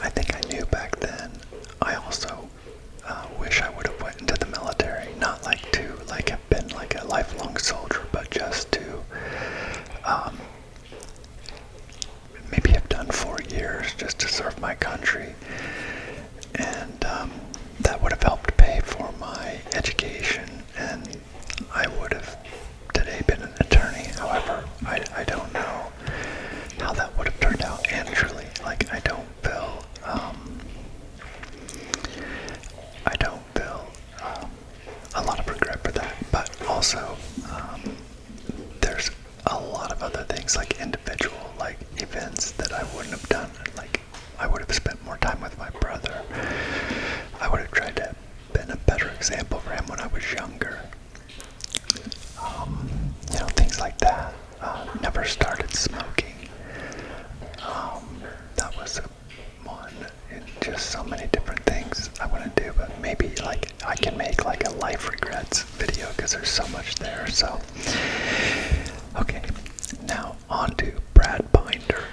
I think I knew back then. I also wish I would have went into the military, not like to like have been like a lifelong soldier, but just to um, maybe have done 4 years just to serve my country, and that would have helped pay for my education, and I would have today been an attorney. However, I don't know how that would have turned out, and truly, like, I don't feel a lot of regret for that, but also there's a lot of other things, like individual like events that I wouldn't have done. Like, I would have spent more time with my brother. I would have tried to been a better example for him when I was younger. Things like that. Never started smoking. That was one. And just so many different things I want to do, but maybe like I can make like a life regrets video because there's so much there. So, okay, now on to Brad Binder.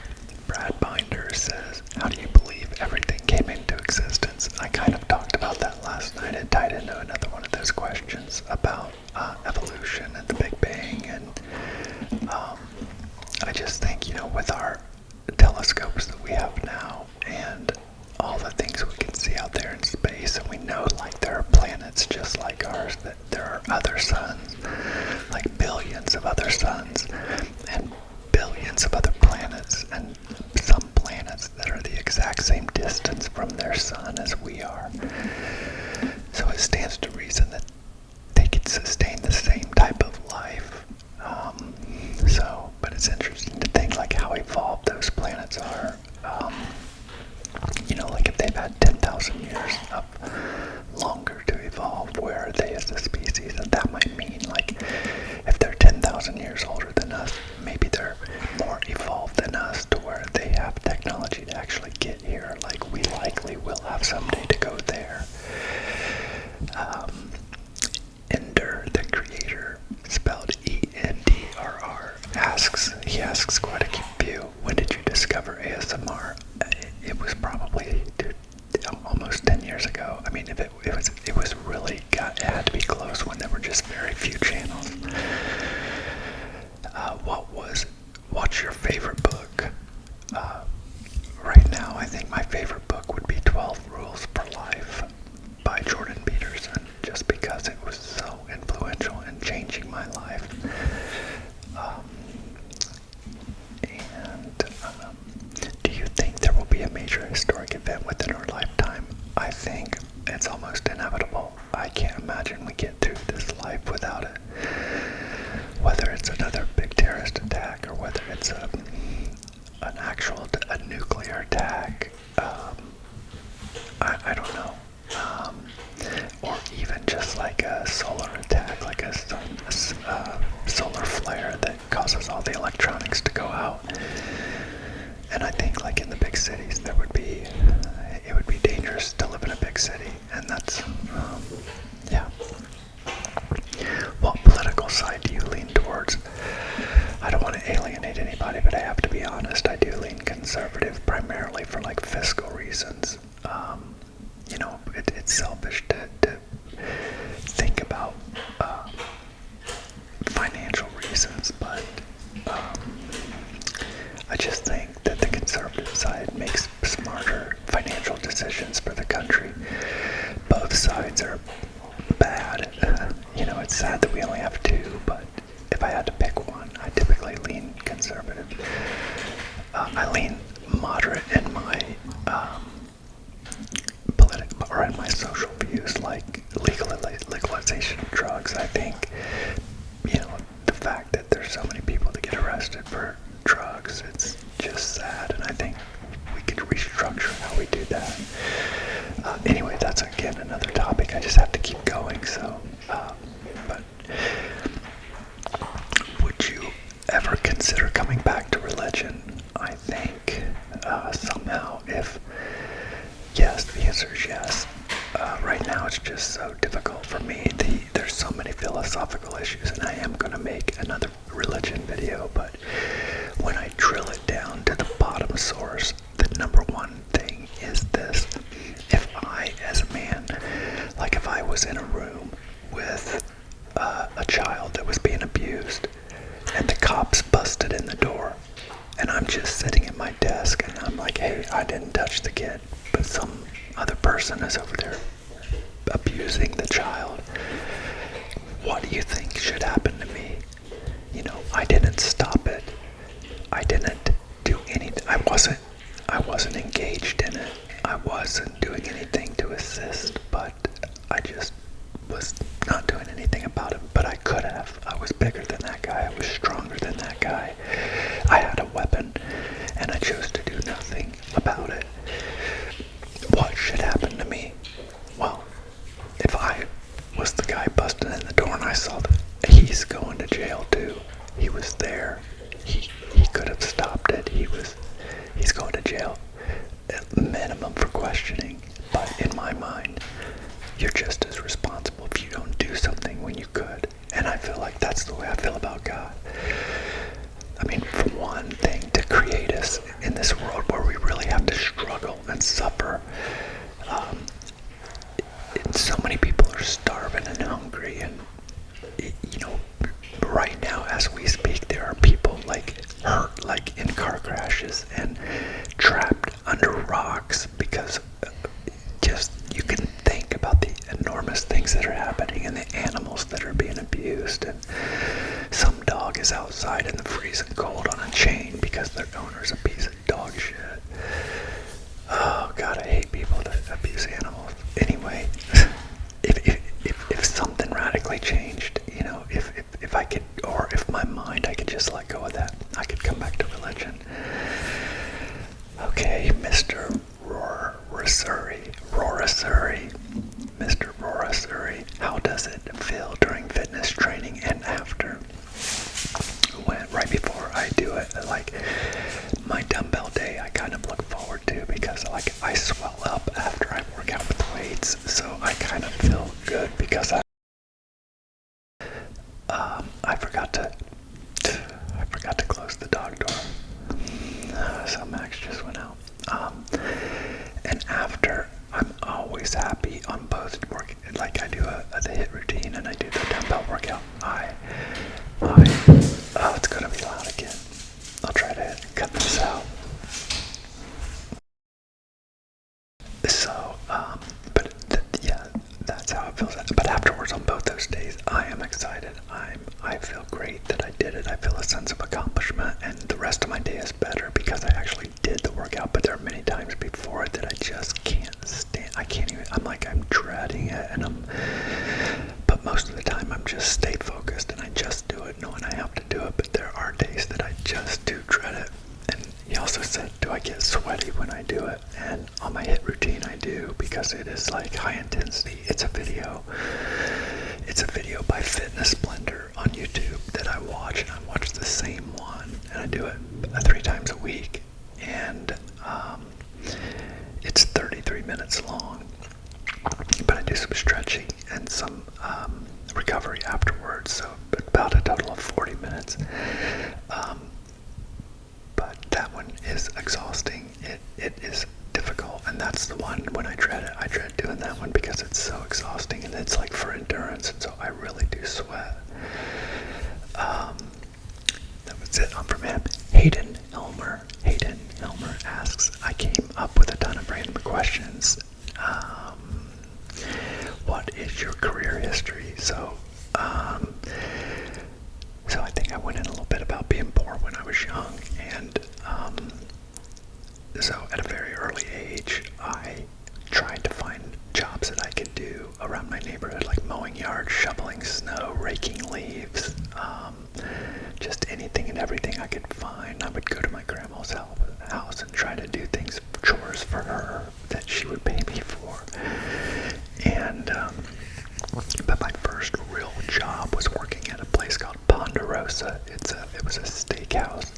Brad Binder says, how do you believe everything came into existence? I kind of talked about that last night. It tied into another one of those questions about evolution and the Big Bang, and I just think, with our telescopes that we have now and all the things we can see out there in space, and we know like there are planets just like ours, that there are other suns, like billions of other suns and billions of other planets, and some planets that are the exact same distance from their sun as we are. So it stands to reason that they could sustain the same type of life. But it's interesting to think like how evolved those planets are. Like if they've had 10,000 years of longer to evolve, where are they as a species? And that might mean like if they're 10,000 years older than us, maybe they're more evolved than us to where they have technology to actually get here. Like we likely will have someday to go there. Ender, the creator, spelled Endrr, asks quite a few. When did you discover ASMR? It was probably almost 10 years ago. I mean, if it was really it had to be close when there were just very few channels. What's your favorite book? Right now, I think my favorite book would be 12 Rules for Life by Jordan Peterson, just because it was so influential in changing my life. Do you think there will be a major historic event within our lifetime? I think it's almost inevitable. I can't imagine we get through this life without it. Whether it's another big terrorist attack or whether it's a nuclear attack, I don't know. Or even just like a solar attack, like a solar flare that causes all the electronics to go out. And I think like in the big cities, it would be dangerous to live in a big city, and that's, yeah. What political side do you lean towards? I don't want to alienate anybody, but I have to be honest, I do lean conservative primarily for like fiscal reasons. It's selfish to think about financial reasons, but I just think that the conservative side makes smarter financial decisions for the country. Both sides are bad. It's sad that we only have two, but if I had to pick one, I typically lean conservative. I lean moderate in my political or in my social views, like legalization of drugs. I think, the fact that there's so many people that get arrested for drugs, it's just sad, and I think we could restructure how we do that. Anyway, that's again another topic. I just have to keep going. So, but would you ever consider coming back to religion? I think somehow, if yes, the answer is yes. Right now it's just so difficult for me. There's so many philosophical issues, and I am going to make another religion video, but when I drill it down to the bottom source, the number one thing is but some other person is over there abusing the child. What do you think should happen to me? You know, I didn't stop it. I didn't do anything. I wasn't engaged in it. I wasn't doing anything to assist, but I just was not doing anything about it. But I could have. I was bigger than that guy. I was stronger than that guy. I had a weapon, and I chose to do nothing about it. What should happen to me? Well, if I was the guy busting in the door and I saw that he's going to jail too. He was there. He could have stopped it. He's going to jail at minimum for questioning. But in my mind, you're just as responsible if you don't do something when you could. And I feel like that's the way I feel about God. I mean, for one thing, to create us in this world where we really have to struggle and suffer. So many people are starving and hungry, and you know, right now as we speak, there are people like hurt, like in car crashes and trapped under rocks because just you can think about the enormous things that are happening and the animals that are being abused, and some dog is outside in the freezing cold on a chain because their owner's a piece of dog shit. Oh God, I hate people that abuse animals. Anyway, if something radically changed, you know, if I could, or if my mind, I could just let go of that, I could come back to religion. Okay, Mr. Rorasuri, Mr. Rorasuri, how does it feel during fitness training and after? Right before I do it, like my dumbbell day, I kind of look forward to because like I swell up after I work out with weights, so I kind of feel good because I forgot to close the dog door, so Max just went out. And after, I'm always happy on both work. Like I do the HIIT routine and I do the dumbbell workout. Oh, it's gonna be loud again. I'll try to cut this out. So, yeah, that's how it feels. But afterwards, on both those days, I am excited. I feel great that I did it. I feel a sense of accomplishment, and the rest of my day is better because I actually did the workout. But there are many times before it that I just can't stand. I can't even. I'm dreading it, but most of the time I'm just stay focused and I just do it, knowing I have to do it. But there are days that I just do dread it. And he also said, do I get sweaty when I do it? And on my HIIT routine I do, because it is like high intensity. It's a video by Fitness Blender on YouTube that I watch, and I watch the same one, and I do it 3 times a week, and it's 33 minutes long, but I do some stretching and some recovery afterwards, so about a total of 40 minutes. But that one is exhausting. It is difficult, and that's the one when I dread it. I dread doing that one because it's so exhausting, and it's like for endurance, and so I really do sweat. That was it from him. Hayden Elmer asks, I came up with a ton of random questions. What is your career history? So I think I went in a little bit about being poor when I was young, and so at a very early age, I tried to find jobs that I could do around my neighborhood, like mowing yards, shoveling snow, raking leaves, just anything and everything I could find. I would go to my grandma's house and try to do chores for her that she would pay me for. And but my first real job was working at a place called Ponderosa. It was a steakhouse,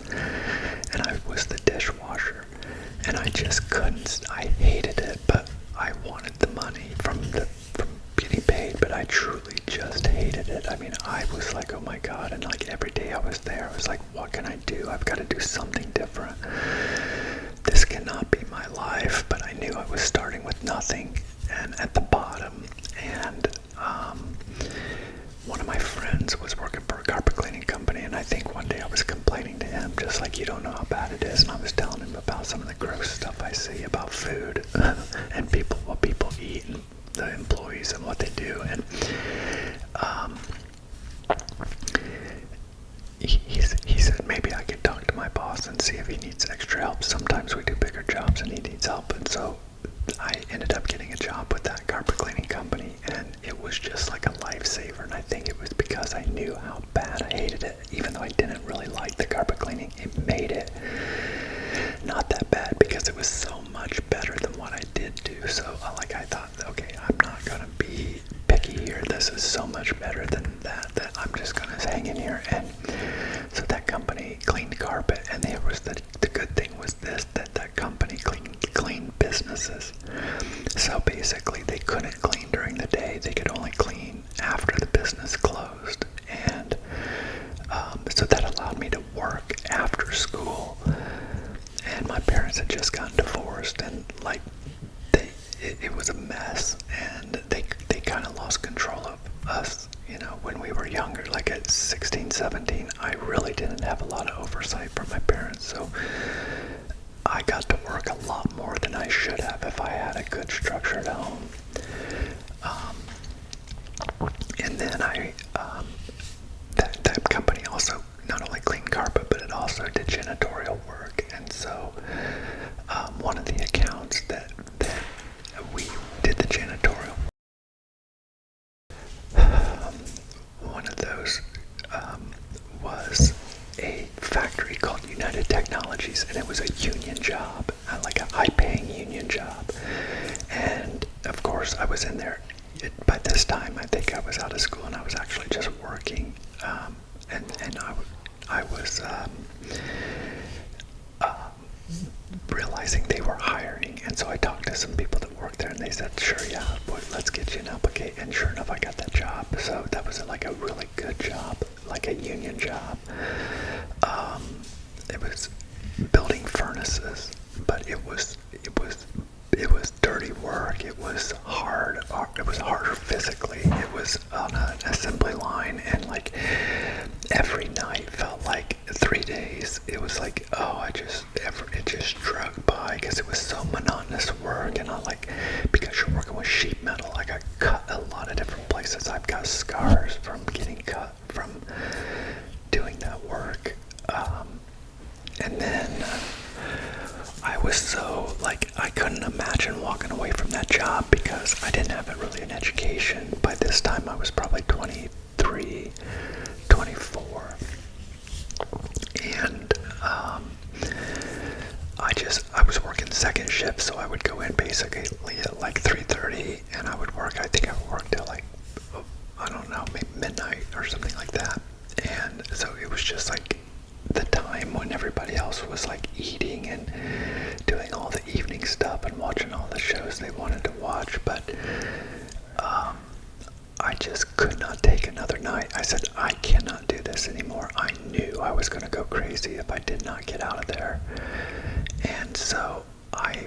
and I was the dishwasher, and I just couldn't. I hated it, but I wanted the money from getting paid. But I truly just hated it. I mean, I was like, oh my God! And like every day I was there, I was like, what can I do? I've got to do something different. This cannot be my life. But I knew I was starting with nothing and at the bottom, and one of my friends was working for a carpet cleaning company, and I think one day I was complaining and what people eat, and the employees and what they do. And he said maybe I could talk to my boss and see if he needs extra help. Sometimes we do bigger jobs and he needs help. And so I ended up getting a job with that carpet cleaning company, and it was just like a lifesaver. And I think it was because I knew how bad I hated it. Even though I didn't really like the carpet cleaning, it made it not that bad because it was so much better than what I did do. So I thought, okay, I'm not gonna be picky here. This is so much better than that I'm just gonna hang in here. And so that company cleaned carpet, and there was the good thing was that company cleaned businesses. So basically they couldn't clean during the day, they could only clean after the business closed. And so that allowed me to work after school. And my parents had just gotten divorced, and it was a mess, and they kind of lost control of us, when we were younger. Like at 16, 17, I really didn't have a lot of oversight from my parents, so I got to work a lot more than I should have if I had a good structured home. And then that company also not only cleaned carpet, but it also did janitorial work. And so one of the accounts that we did the janitorial, one of those was a factory called United Technologies, and it was a union job, like a high-paying union job. And of course I was in there. By this time I think I was out of school, and I was actually just working, and I was realizing they were hiring. And so I talked to some people that worked there, and they said, sure, yeah, boy, let's get you an application. And sure enough, I got that job. So that was like a really good job, like a union job. It was building furnaces, but it was dirty work. It was hard. It was harder physically. It was on an assembly line, and like every night felt like 3 days. It was like, it just dragged by because it was so monotonous work. And because you're working with sheet metal, I got cut a lot of different places. I've got scars from getting cut from doing that work. And then I was so, I couldn't imagine walking away from that job because I didn't have really an education. By this time I was probably 23, 24. And I was working second shift, so I would go in basically at 3:30, and I would work, I think I would work till I don't know, maybe midnight or something like that. And so it was just the time when everybody else was eating and doing all the evening stuff and watching all the shows they wanted to watch. But I just could not take another night. I said, I cannot do this anymore. I knew I was going to go crazy if I did not get out of there. And so I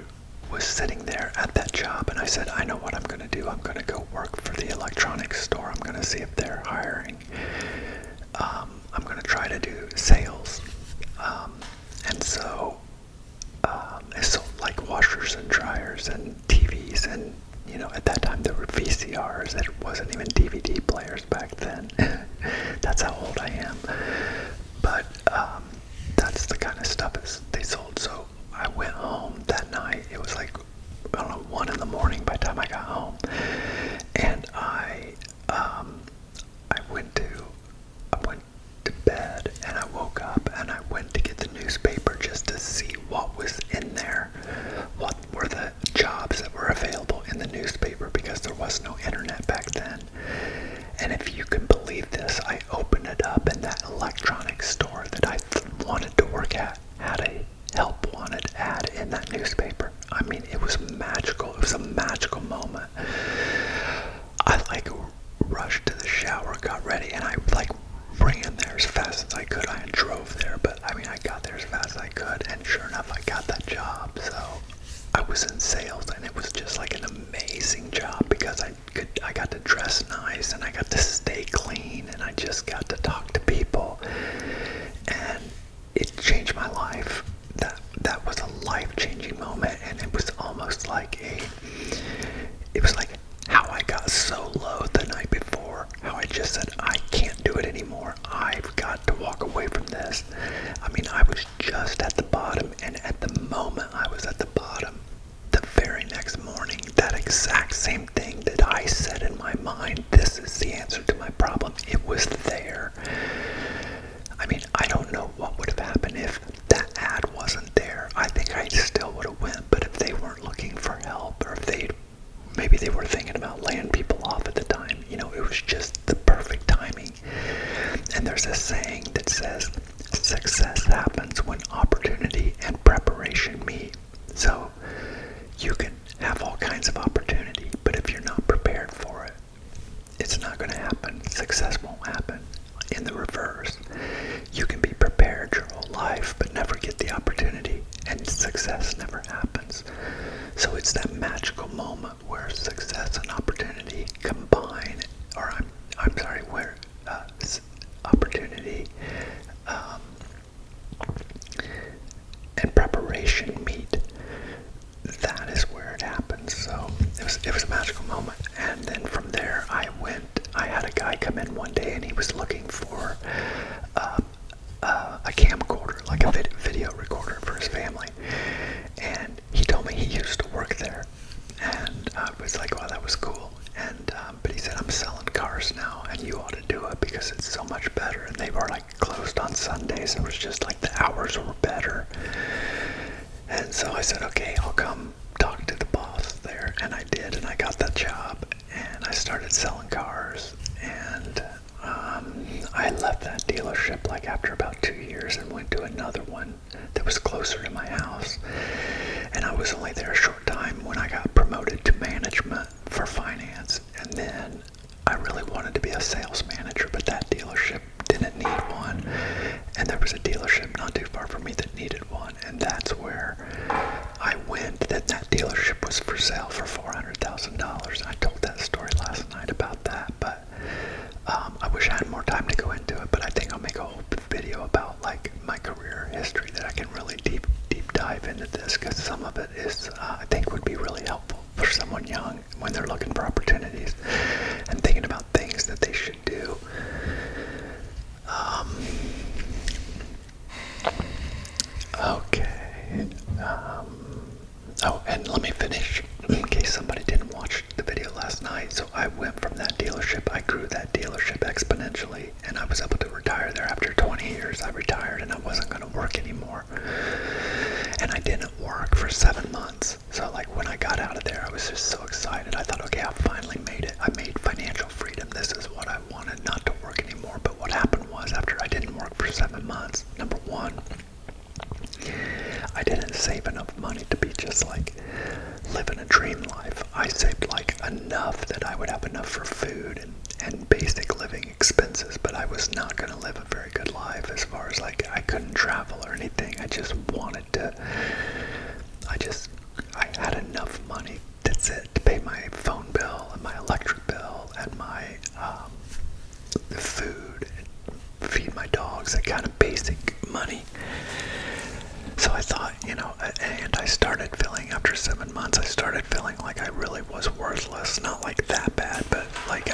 was sitting there at that job, and I said, I know what I'm going to do. I'm going to go work for the electronics store. I'm going to see if they're hiring. I'm going to try to do sales. And so I sold washers and dryers and TVs, and at that time there were VCRs. It wasn't even DVD players back then. That's how old I am. But that's the kind of stuff they sold. So I went home that night. It was I don't know, 1 in the morning by the time I got home. And I went to bed, and I woke up, and I went to get the newspaper just to see what was in there. What were the jobs that were available in the newspaper, because there was no internet back then. And if you can believe this, I opened it up, and that electronics store that I wanted to work at had a help wanted ad in that newspaper. I mean, it was magical. It was a magical moment. I rushed to the shower, got ready, and I ran there as fast as I could. I drove there, but I got there as fast as I could, and sure enough, I got that job. So I was in sales, and it was just an amazing job because I got to dress nice, and I got to stay clean, and I just got to talk to people, and it changed my life. That was a life-changing moment, and it was almost it was like how I got so low the night before, how I just said, I can't do it anymore. I've got to walk away from this. I mean, I was just at the bottom, and at the moment I was at the bottom, the very next morning, that exact same thing that I said in my mind, this is the answer to my problem, it was there. I mean, I don't know what would have happened if that ad wasn't there. I think I still would have went, but if they weren't looking for help, or if maybe they were thinking about laying people off at the time, it was just the perfect timing. And there's a saying that says, success happens when opportunity and preparation meet. So you can have all kinds of opportunity, but if you're not prepared for it, it's not going to happen. Success won't happen. In the reverse, you can be prepared your whole life but never get the opportunity, and success never happens. So it's that magical moment where success and opportunity combine, or I'm sorry, where opportunity and preparation meet. That is where it happens. So it was a magical moment. And then from there, I had a guy come in one day, and he was looking for a camcorder, like a video recorder for his family. And he told me he used to work there. And I was like, wow, that was cool. And but he said, I'm selling cars now, and you ought to do it because it's so much better. And they were like closed on Sundays. It was just like the hours were better. And so I said, okay, I'll come talk to the boss there. And I did, and I got that job, and I started selling cars. And I left that dealership like after about 2 years and went to another one that was closer to my house. And I was only there a short time when I got promoted to management for finance. And then I really wanted to be a sales manager, but that dealership didn't need one. And there was a dealership not too far from me that needed one. And that's where I went. That dealership was for sale for $400,000. I told that story last night about that, but I wish I had more time to go into it, but I think I'll make a whole video about like my career history that I can really deep dive into this, because some of it is I think would be really helpful for someone young when they're looking for opportunities and thinking about things that they should do. Okay. Oh, and let me finish in case somebody didn't watch the video last night. So I went from that dealership, I grew that dealership exponentially, and I was able to retire there after 20 years. I retired and I wasn't going to work anymore. And I didn't work for 7 months. So like when I got out of there, I was just so excited. I thought, okay, I finally made it. I made financial freedom. This is what I wanted, not to work anymore. But what happened was, after I didn't work for 7 months, number one, I didn't save enough money to be just like living a dream life. I saved like enough that I would have enough for food and basic living expenses, but I was not going to live a very good life as far as like I couldn't travel or anything. I just wanted to, I had enough money, that's it, to pay my phone bill and my electric bill and my food, and feed my dogs, that kind of basic money. So I thought, and I started feeling, after 7 months, I started feeling like I really was worthless. Not like that bad, but like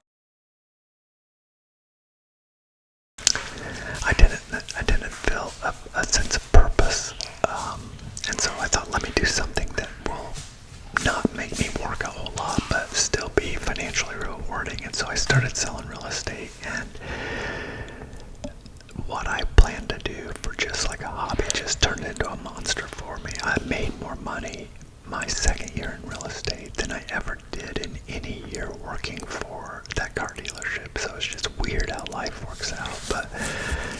I didn't feel a sense of purpose. And so I thought, let me do something that will not make me work a whole lot, but still be financially rewarding. And so I started selling real estate, and what I planned to do for just like a hobby just turned into a monster for me. I made more money my second year in real estate than I ever did in any year working for that car dealership. So it's just weird how life works out, but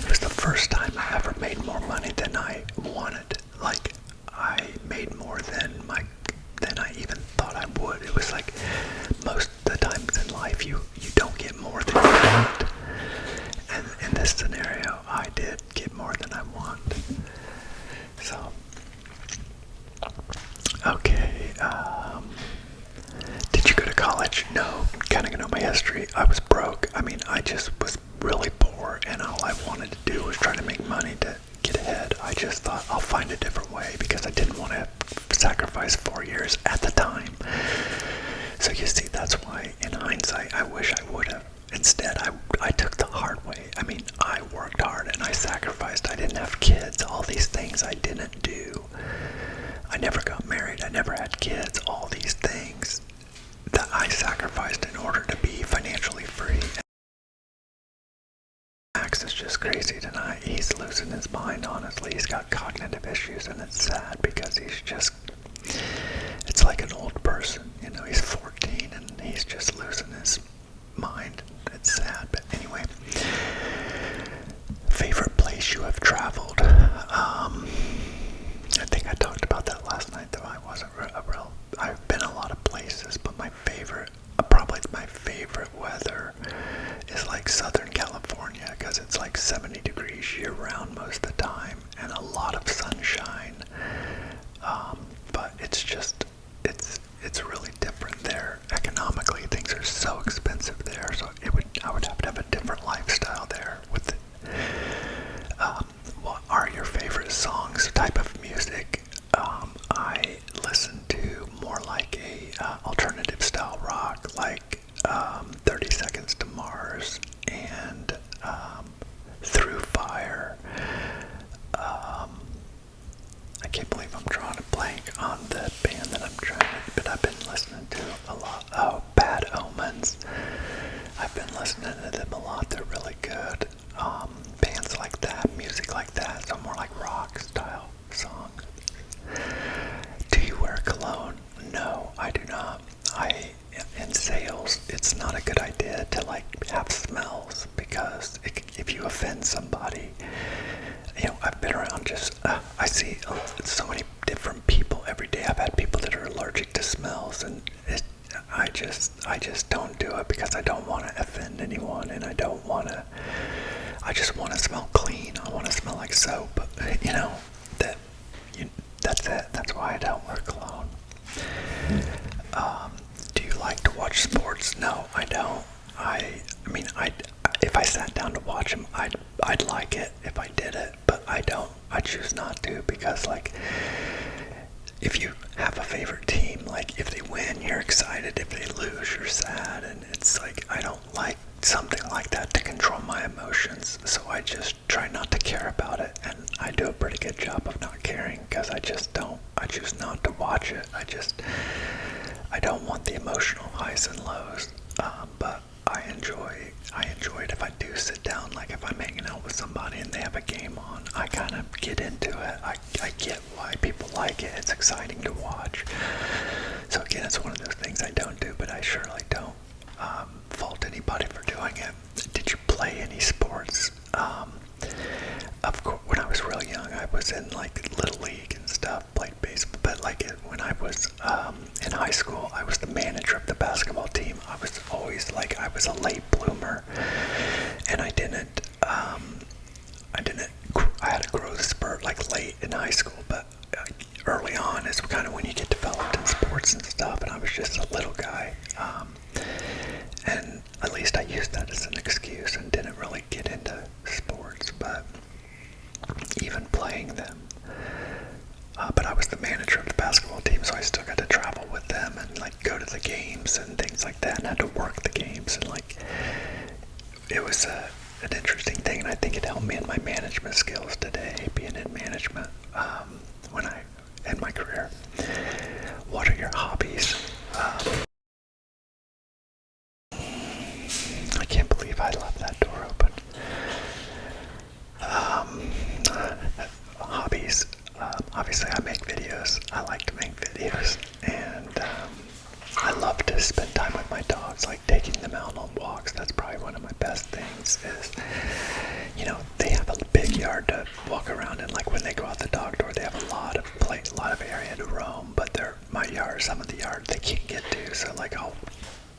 it was the first time I ever made more money than I wanted. Like, I made more than I even thought I would. It was like most of the times in life you don't get more than you want. And in this scenario, I did get more than I want. So, okay. Did you go to college? No. Kind of know my history. I was broke. I mean, I just was really poor, and all I wanted to do was try to make money to get ahead. I just thought I'll find a different way because I didn't want to sacrificed 4 years at the time. So you see, that's why in hindsight, I wish I would have. Instead, I took the hard way. I mean, I worked hard and I sacrificed. I didn't have kids, all these things I didn't do. I never got married, I never had kids, all these things that I sacrificed in order to be financially free. Max is just crazy tonight. He's losing his mind, honestly. He's got cognitive issues, and it's sad because it's like an old person. You know, he's 14 and he's just losing his mind. It's sad, but anyway. Favorite place you have traveled? I think I talked about that last night, though. I've been a lot of places, but probably my favorite weather is like Southern California, because it's like 70 degrees year round most of the time and a lot of sunshine. But it's really different there. Economically, things are so expensive there, so I would have to have a different lifestyle there with it. What are your favorite songs, type of music? I listen to more like a alternative style rock, like 30 Seconds to Mars and Through Fire. I can't believe I'm drawing a blank on the band that I'm trying to, but I've been listening to a lot. Oh, Bad Omens. I've been listening to them a lot. They're really good. Bands like that, music like that, so more like rock style songs. Do you wear cologne? No, I do not. In sales, it's not a good idea to like have smells, because if you offend somebody, you know, I've been around I see so many different people every day. I've had people that are allergic to smells, and I just don't do it because I don't want to offend anyone, and I just want to smell clean. I want to smell like soap, you know, that's it. That's why I don't wear cologne. Do you like to watch sports? No, I don't. If I sat down to watch them, I'd like it if I did it, but I don't. I choose not to, because like, if you have a favorite team, like if they win, you're excited. If they lose, you're sad, and it's like, I don't like something like that to control my emotions, so I just try not to care about it, and I do a pretty good job of not caring, because I choose not to watch it. I don't want the emotional highs and lows, but I enjoy it if I do sit down. Like if I'm hanging out with somebody and they have a game on, I kind of get into it. I get why people like it. It's exciting to watch. So again, it's one of those things I don't do, but I surely don't fault anybody for doing it. Did you play any sports? Of course, when I was really young, I was in like Little League and stuff, played baseball, but like when I was in high school, I was the manager of the basketball team. I was always like, I was a late bloomer, and I had a growth spurt like late in high school, but early on is kind of when you get developed in sports and stuff, and I was just a little guy, and at least I used that as an excuse and didn't really get into sports, but even playing them. But I was the manager of the basketball team, so I still got to travel with them and like go to the games and things like that, and had to work the games, and like it was an interesting thing, and I think it helped me in my management skills today, being in management in my career. What are your hobbies? I can't believe I left that door open. Hobbies. Obviously, I make videos. I like to make videos, and I love to spend time with my dogs, like taking them out on walks. That's probably one of my best things. Is, you know, they have a big yard to walk around in. Like when they go out the dog door, they have a lot of area to roam. But some of the yard they can't get to. So like I'll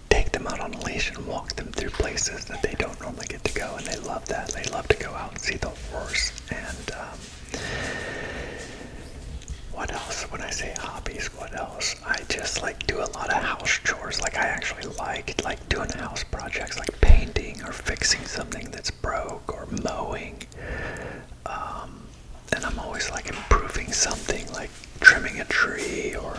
take them out on a leash and walk them through places that they don't normally get to go, and they love that. They love to go out and see the horse. And what else? When I say hobbies, what else? I just like do a lot of house chores. Like I actually like doing house projects, like painting or fixing something that's broke or mowing. And I'm always like improving doing something like trimming a tree or,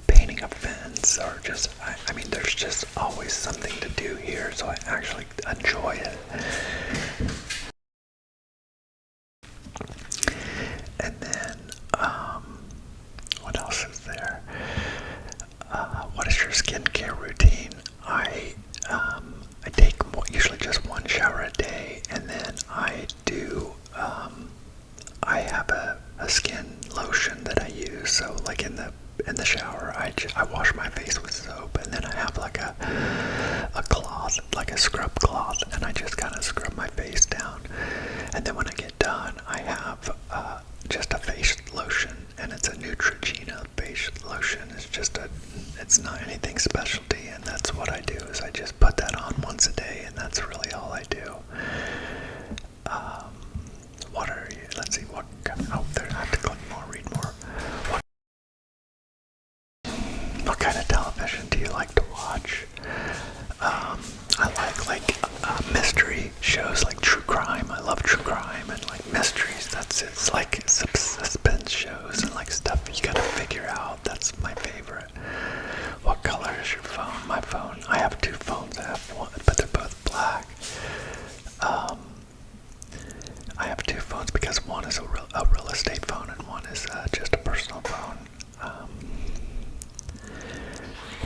painting a fence or just, I mean, there's just always something to do here, so I actually enjoy it. And then, what else is there? What is your skincare routine? I take usually just one shower a day, and then I do, I have a skin lotion that I use. So like in the shower, I wash my face with soap, and then I have like a cloth, like a scrub cloth, and I just kind of scrub my face down. And then when I get done, I have just a face lotion, and it's a Neutrogena face lotion. It's not anything specialty, and that's what I do. Is I just put that on once a day, and that's really all I do. What are you? Let's see. Oh, there. I have to click more. Read more. What kind of television do you like to watch? I like mystery shows, like true crime. I love true crime and like mysteries. It's like suspense shows and like stuff you gotta figure out. That's my favorite. What color is your phone? My phone. I have two phones. I have one, but they're both black. I have two phones because one is a real estate phone and one is just a personal phone.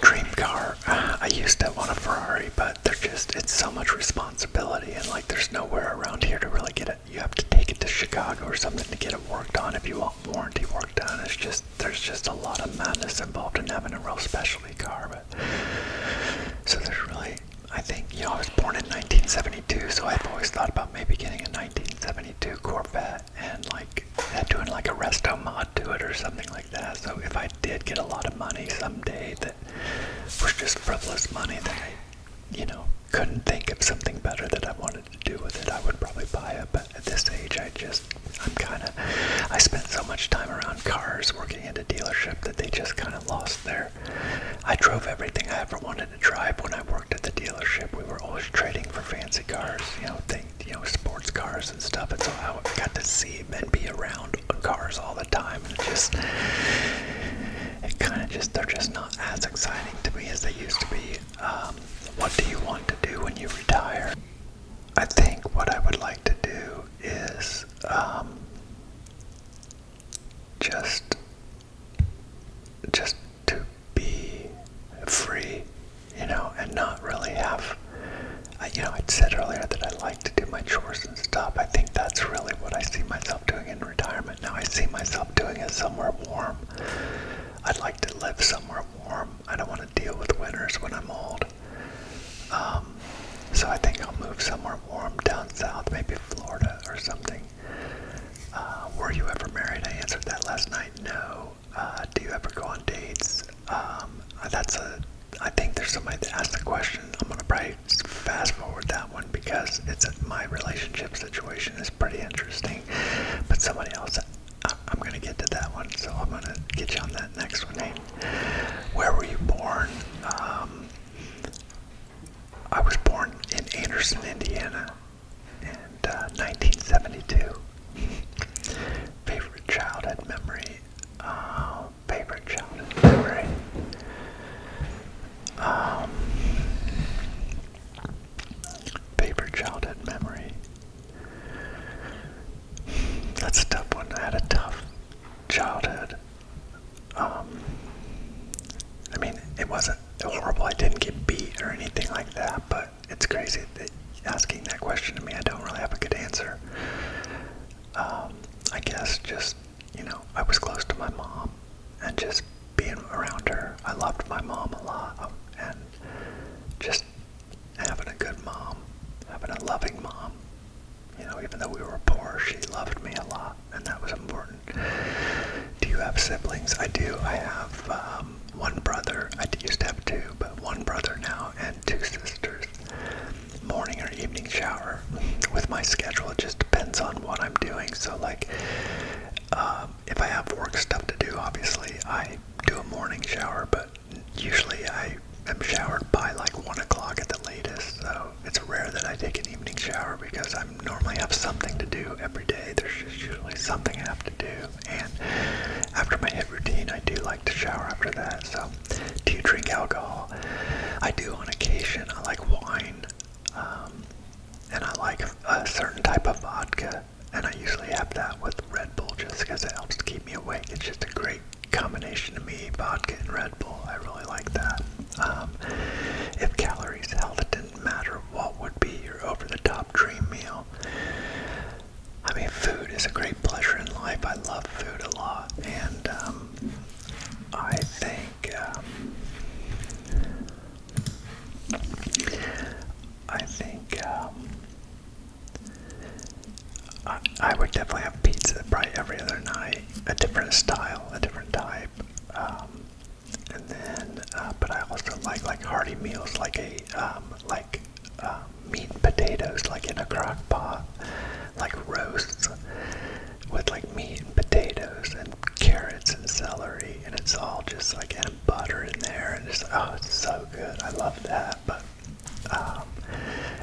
Dream car. I used to want a Ferrari, but it's so much responsibility, and like there's nowhere around here to really get it. You have to take it to Chicago or something to get it worked on if you want warranty work done. There's just a lot of madness involved in having a real specialty car. But so there's really, I think, I was born in 1972, so I've always thought about maybe getting a 1972 Corvette and like doing like a resto mod to it or something like that. So if I did get a lot of money someday that was just frivolous money that I, couldn't think of something better that I wanted to do with it, I would probably buy it. But at this age, I spent so much time around cars working at a dealership that they just kind of lost I drove everything I ever wanted to drive when I worked at the dealership. We were always trading for fancy cars, sports cars and stuff. And so I got to see and be around cars all the time. And they're just not as exciting to me as they used to be. What do you want to do when you retire? I think what I would like to do is just to be free, and not really have, I said earlier that I like to do my chores and stuff. I think that's really what I see myself doing in retirement. Now I see myself doing it somewhere warm. I'd like to live somewhere warm. I don't want to deal with winters when I'm old. So I think I'll move somewhere warm down south, maybe Florida or something. Were you ever married? I answered that last night. No. Do you ever go on dates? I think there's somebody that asked the question. I'm going to probably fast forward that one because my relationship situation is pretty interesting. But somebody else, I'm going to get to that one, so I'm going to get you on that next one. Hey, where were you born? I was born in Anderson, Indiana in 1972. Favorite childhood memory? Favorite childhood memory? Favorite childhood memory? That's a tough one. I had a tough childhood. I mean, it wasn't horrible. I didn't get beat or anything like that, but it's crazy that asking that question to me, I don't really have a good answer. I guess just, I was close to my mom and just being around her. I loved my mom a lot, and just having a good mom, having a loving mom. Even though we were poor, she loved me a lot, and that was important. Do you have siblings? I do. I have one brother. I used to have two, but one brother now and two sisters. Morning or evening shower. With my schedule, it just depends on what I'm doing. So like, if I have work stuff to do, obviously I do a morning shower, but usually I am showered by like 1 o'clock at the latest. So it's rare that I take an evening shower because I normally have something to do every day. There's just usually something I have to Do you drink alcohol? I do on occasion. I like wine, and I like a certain type of vodka, and I usually have that with Red Bull just because it helps to keep me awake. It's just a great combination to me, vodka and Red Bull. I really like that. If calories held, it didn't matter, what would be your over-the-top dream meal? I mean, food is a great pleasure in life. I love food a lot, and I think I would definitely have pizza probably every other night, a different style, a different type, and then but I also like hearty meals, like meat and potatoes, like in a crock pot, like roasts with like meat and potatoes and carrots and celery, and it's all just like, and butter in there, and just, oh, it's so good. I love that. But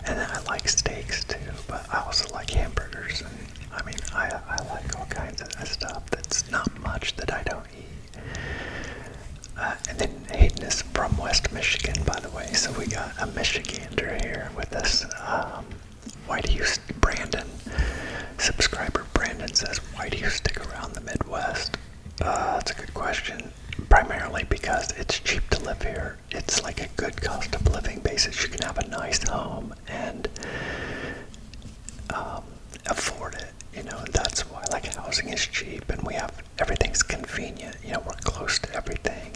and then I like steaks too, but I also like hamburgers, and I mean, I like all kinds of stuff. That's not much that I don't eat. And then Hayden is from West Michigan, by the way, so we got a Michigander here with us. Why do you, Brandon, subscriber Brandon says, why do you stick around the Midwest? That's a good question. Primarily because it's cheap to live here. It's like a good cost of living basis. You can have a nice home and afford it, you know, and that's why, like, housing is cheap, and we have, everything's convenient, you know, we're close to everything.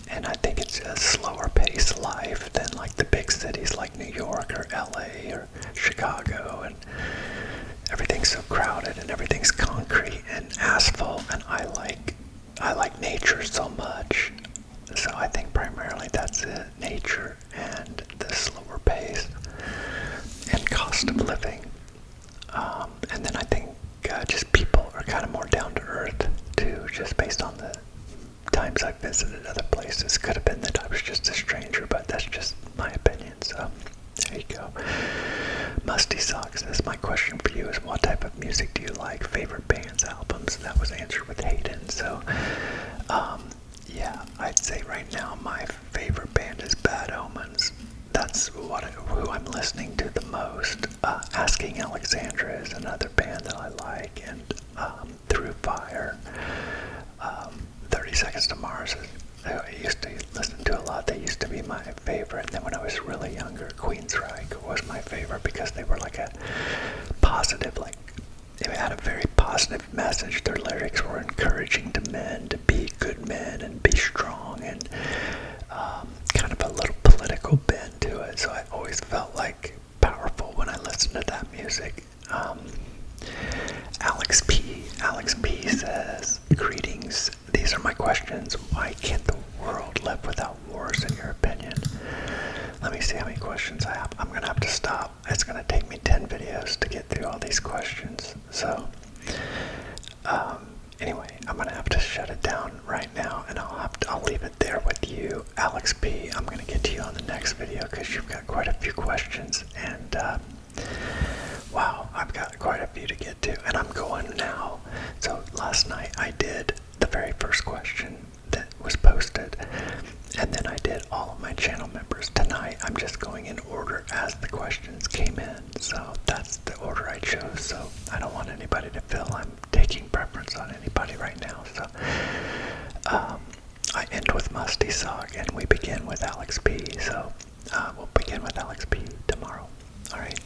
And I think it's a slower paced life than like the big cities like New York or LA or Chicago, and everything's so crowded and everything's concrete and asphalt, and I like nature so much. So I think primarily that's it, nature and the slower pace and cost of living. And then I think just people are kind of more down to earth too, just based on the times I've visited other places. Could have been that I was just a stranger, but that's just my opinion. So there you go. Musty Socks says, my question for you is, what type of music do you like? Favorite bands, albums? That was answered with Hayden. So yeah, I'd say right now my favorite band is Bad Omens. That's who I'm listening to the most. Asking Alexandra is another band that I like, and Through Fire, 30 Seconds to Mars is, I used to listen to a lot. They used to be my favorite. And then when I was really younger, Queensryche was my favorite because they were like a positive, like, they had a very positive message. Their lyrics were encouraging to men to be good men and be strong, and kind of a little political bend to it. So I always felt like powerful when I listened to that music. Alex P says, greetings. These are my questions. Why can't the world live without wars, in your opinion? Let me see how many questions I have. I'm going to have to stop. It's going to take me 10 videos to get through all these questions. So, anyway, I'm going to have to shut it down right now, and I'll leave it there with you. Alex P, I'm going to get to you on the next video because you've got quite a few questions, and wow, I've got quite a few to get to, and I'm going now. So last night I did the very first question that was posted, and then I did all of my channel members. Tonight I'm just going in order as the questions came in, so that's the order I chose. So I don't want anybody to feel I'm taking preference on anybody right now. So I end with Musty Sock, and we begin with Alex P. So we'll begin with Alex P tomorrow. All right.